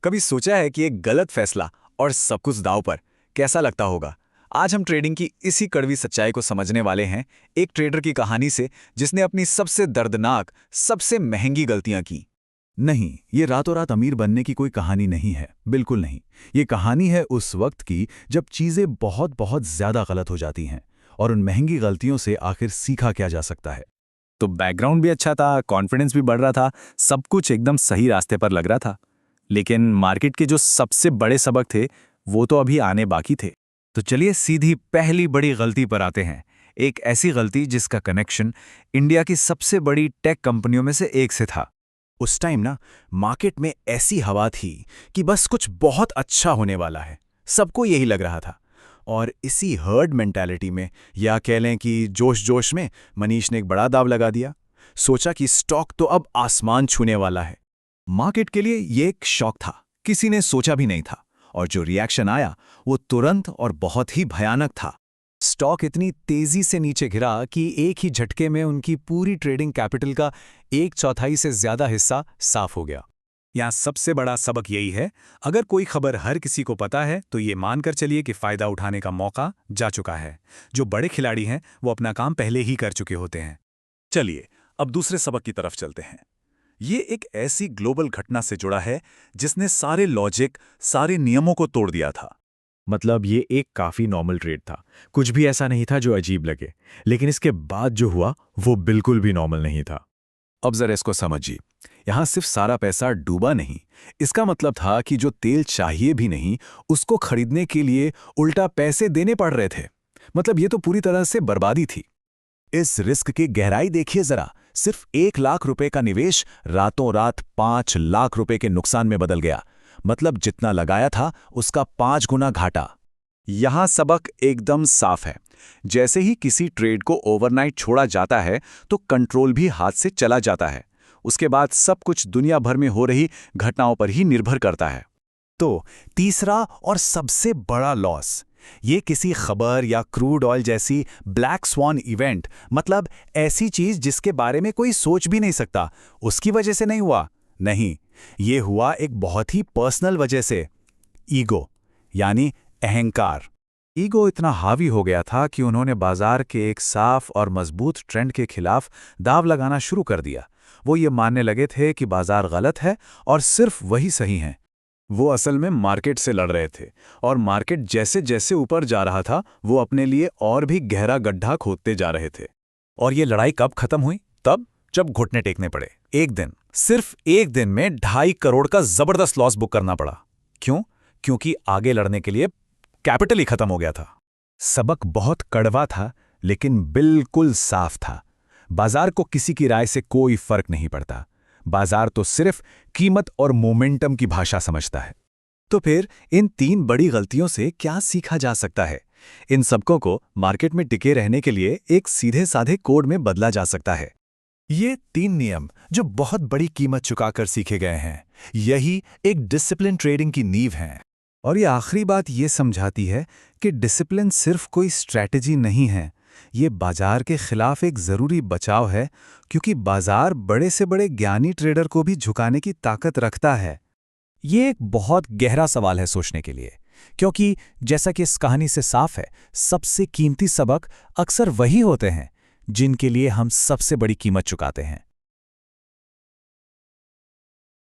कभी सोचा है कि एक गलत फैसला और सब कुछ दांव पर कैसा लगता होगा। आज हम ट्रेडिंग की इसी कड़वी सच्चाई को समझने वाले हैं, एक ट्रेडर की कहानी से जिसने अपनी सबसे दर्दनाक, सबसे महंगी गलतियां की। नहीं, ये रातों रात अमीर बनने की कोई कहानी नहीं है, बिल्कुल नहीं। ये कहानी है उस वक्त की जब चीज़ें बहुत बहुत ज़्यादा गलत हो जाती हैं और उन महंगी गलतियों से आखिर सीखा क्या जा सकता है। तो बैकग्राउंड भी अच्छा था, कॉन्फिडेंस भी बढ़ रहा था, सब कुछ एकदम सही रास्ते पर लग रहा था। लेकिन मार्केट के जो सबसे बड़े सबक थे, वो तो अभी आने बाकी थे। तो चलिए सीधी पहली बड़ी गलती पर आते हैं। एक ऐसी गलती जिसका कनेक्शन इंडिया की सबसे बड़ी टेक कंपनियों में से एक से था। उस टाइम ना मार्केट में ऐसी हवा थी कि बस कुछ बहुत अच्छा होने वाला है, सबको यही लग रहा था। और इसी हर्ड मेंटालिटी में, या कह लें कि जोश जोश में, मनीष ने एक बड़ा दाव लगा दिया। सोचा कि स्टॉक तो अब आसमान छूने वाला है। मार्केट के लिए ये एक शॉक था, किसी ने सोचा भी नहीं था। और जो रिएक्शन आया वो तुरंत और बहुत ही भयानक था। स्टॉक इतनी तेजी से नीचे गिरा कि एक ही झटके में उनकी पूरी ट्रेडिंग कैपिटल का 1/4 से ज्यादा हिस्सा साफ हो गया। यहाँ सबसे बड़ा सबक यही है, अगर कोई खबर हर किसी को पता है तो ये मानकर चलिए कि फायदा उठाने का मौका जा चुका है। जो बड़े खिलाड़ी हैं वो अपना काम पहले ही कर चुके होते हैं। चलिए अब दूसरे सबक की तरफ चलते हैं। ये एक ऐसी ग्लोबल घटना से जुड़ा है जिसने सारे लॉजिक, सारे नियमों को तोड़ दिया था। मतलब ये एक काफी नॉर्मल ट्रेड था, कुछ भी ऐसा नहीं था जो अजीब लगे। लेकिन इसके बाद जो हुआ वो बिल्कुल भी नॉर्मल नहीं था। अब जरा इसको समझिए। यहां सिर्फ सारा पैसा डूबा नहीं, इसका मतलब था कि जो तेल चाहिए भी नहीं, उसको खरीदने के लिए उल्टा पैसे देने पड़ रहे थे। मतलब ये तो पूरी तरह से बर्बादी थी। इस रिस्क की गहराई देखिए जरा। सिर्फ 1 लाख रुपए का निवेश रातों रात 5 लाख रुपए के नुकसान में बदल गया। मतलब जितना लगाया था उसका 5 गुना घाटा। यहां सबक एकदम साफ है। जैसे ही किसी ट्रेड को ओवरनाइट छोड़ा जाता है तो कंट्रोल भी हाथ से चला जाता है। उसके बाद सब कुछ दुनिया भर में हो रही घटनाओं पर ही निर्भर करता है। तो तीसरा और सबसे बड़ा लॉस, ये किसी खबर या क्रूड ऑयल जैसी ब्लैक स्वॉन इवेंट, मतलब ऐसी चीज जिसके बारे में कोई सोच भी नहीं सकता, उसकी वजह से नहीं हुआ। नहीं, ये हुआ एक बहुत ही पर्सनल वजह से। ईगो, यानी अहंकार। ईगो इतना हावी हो गया था कि उन्होंने बाजार के एक साफ और मजबूत ट्रेंड के खिलाफ दाव लगाना शुरू कर दिया। वो ये मानने लगे थे कि बाजार गलत है और सिर्फ वही सही है। वो असल में मार्केट से लड़ रहे थे, और मार्केट जैसे जैसे ऊपर जा रहा था वो अपने लिए और भी गहरा गड्ढा खोदते जा रहे थे। और ये लड़ाई कब खत्म हुई? तब जब घुटने टेकने पड़े। एक दिन, सिर्फ एक दिन में 2.5 करोड़ का जबरदस्त लॉस बुक करना पड़ा। क्यों? क्योंकि आगे लड़ने के लिए कैपिटल ही खत्म हो गया था। सबक बहुत कड़वा था, लेकिन बिल्कुल साफ था। बाजार को किसी की राय से कोई फर्क नहीं पड़ता। बाजार तो सिर्फ कीमत और मोमेंटम की भाषा समझता है। तो फिर इन 3 बड़ी गलतियों से क्या सीखा जा सकता है? इन सबकों को मार्केट में टिके रहने के लिए एक सीधे साधे कोड में बदला जा सकता है। ये 3 नियम जो बहुत बड़ी कीमत चुकाकर सीखे गए हैं, यही एक डिसिप्लिन ट्रेडिंग की नींव हैं। और ये आखिरी बात ये समझाती है कि डिसिप्लिन सिर्फ कोई स्ट्रैटेजी नहीं है, ये बाजार के खिलाफ एक ज़रूरी बचाव है, क्योंकि बाजार बड़े से बड़े ज्ञानी ट्रेडर को भी झुकाने की ताकत रखता है। ये एक बहुत गहरा सवाल है सोचने के लिए, क्योंकि जैसा कि इस कहानी से साफ है, सबसे कीमती सबक अक्सर वही होते हैं जिनके लिए हम सबसे बड़ी कीमत चुकाते हैं।